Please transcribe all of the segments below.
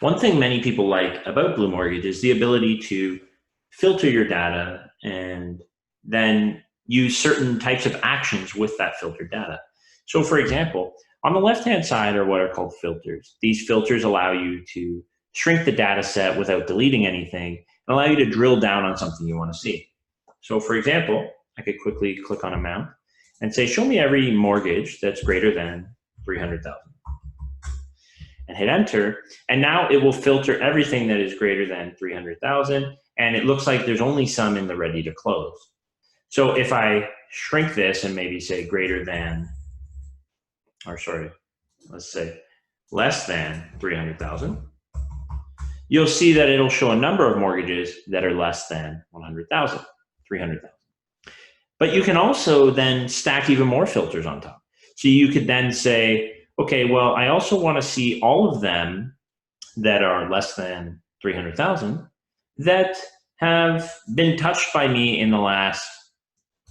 One thing many people like about BluMortgage is the ability to filter your data and then use certain types of actions with that filtered data. So for example, on the left-hand side are what are called filters. These filters allow you to shrink the data set without deleting anything and allow you to drill down on something you want to see. So for example, I could quickly click on amount and say, show me every mortgage that's greater than 300,000. And hit enter, and now it will filter everything that is greater than 300,000, and it looks like there's only some in the ready to close. So if I shrink this and maybe say greater than, or sorry, let's say less than 300,000, you'll see that it'll show a number of mortgages that are less than 100,000, 300,000. But you can also then stack even more filters on top. So you could then say, okay, well, I also want to see all of them that are less than 300,000 that have been touched by me in the last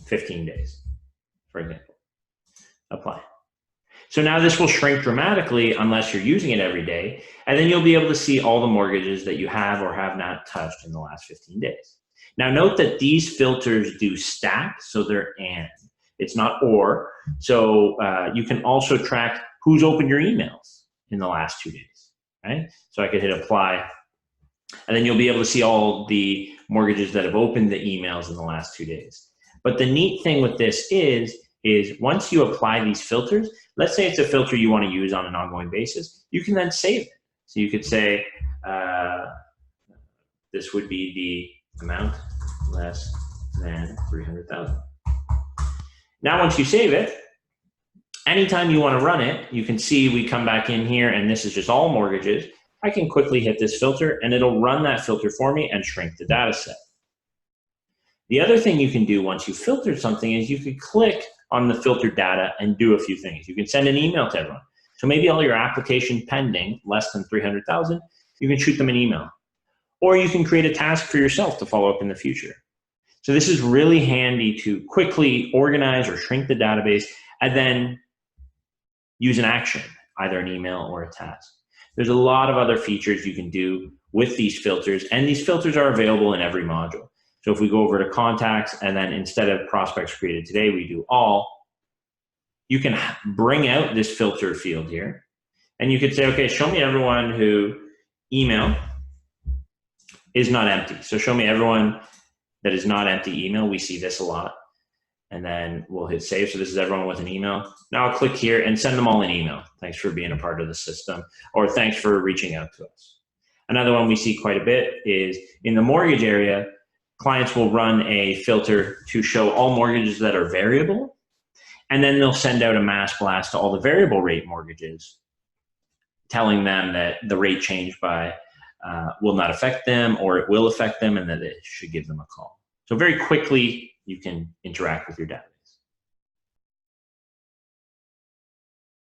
15 days, for example. Apply. So now this will shrink dramatically unless you're using it every day, and then you'll be able to see all the mortgages that you have or have not touched in the last 15 days. Now note that these filters do stack, so they're and. It's not or. So you can also track who's opened your emails in the last 2 days, right? So I could hit apply, and then you'll be able to see all the mortgages that have opened the emails in the last 2 days. But the neat thing with this is once you apply these filters, let's say it's a filter you want to use on an ongoing basis, you can then save it. So you could say, this would be the amount less than 300,000. Now, once you save it, anytime you want to run it, you can see we come back in here and this is just all mortgages. I can quickly hit this filter and it'll run that filter for me and shrink the data set. The other thing you can do once you filtered something is you could click on the filtered data and do a few things. You can send an email to everyone. So maybe all your application pending, less than 300,000, you can shoot them an email. Or you can create a task for yourself to follow up in the future. So this is really handy to quickly organize or shrink the database and then use an action, either an email or a task. There's a lot of other features you can do with these filters, and these filters are available in every module. So if we go over to contacts and then instead of prospects created today, we do all, you can bring out this filter field here and you could say, okay, show me everyone who email is not empty. So show me everyone that is not empty email. We see this a lot. And then we'll hit save. So this is everyone with an email. Now I'll click here and send them all an email. Thanks for being a part of the system, or thanks for reaching out to us. Another one we see quite a bit is in the mortgage area, clients will run a filter to show all mortgages that are variable. And then they'll send out a mass blast to all the variable rate mortgages, telling them that the rate change by will not affect them, or it will affect them, and that it should give them a call. So very quickly, you can interact with your database.